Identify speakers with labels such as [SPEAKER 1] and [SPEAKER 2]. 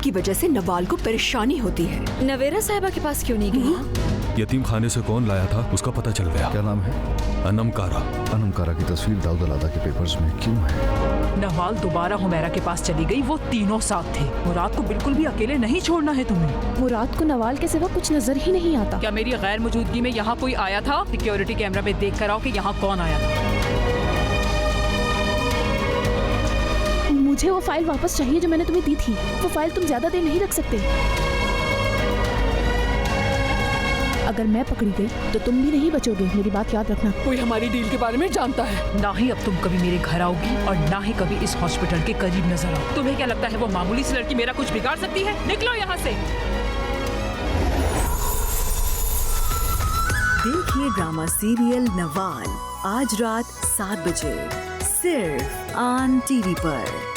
[SPEAKER 1] की वजह से नवाल को परेशानी होती है।
[SPEAKER 2] नवेरा साहिबा के पास क्यों नहीं गई?
[SPEAKER 3] यतीम खाने से कौन लाया था उसका पता चल गया।
[SPEAKER 4] क्या नाम है?
[SPEAKER 3] अनम कारा।
[SPEAKER 4] अनम कारा की तस्वीर दाऊद अलादा के पेपर्स में क्यों है?
[SPEAKER 5] नवाल दोबारा हुमैरा के पास चली गई। वो तीनों साथ थे। मुराद को बिल्कुल भी अकेले नहीं छोड़ना है तुम्हें।
[SPEAKER 6] मुराद को नवाल के सिवा कुछ नजर ही नहीं आता।
[SPEAKER 5] क्या मेरी गैर मौजूदगी में यहाँ कोई आया था? सिक्योरिटी कैमरा में देख कर आओ कि यहाँ कौन आया था।
[SPEAKER 6] मुझे वो फाइल वापस चाहिए जो मैंने तुम्हें दी थी। वो फाइल तुम ज्यादा देर नहीं रख सकते। अगर मैं पकड़ी गई तो तुम भी नहीं बचोगे, मेरी बात याद रखना।
[SPEAKER 5] कोई हमारी डील के बारे में जानता है? ना ही अब तुम कभी मेरे घर आओगी और ना ही कभी इस हॉस्पिटल के करीब नजर आओ। तुम्हें क्या लगता है वो मामूली सी लड़की मेरा कुछ बिगाड़ सकती है? निकलो यहाँ से।
[SPEAKER 1] देखिए ड्रामा सीरियल नवाल आज रात 7 बजे सिर्फ ऑन टीवी पर।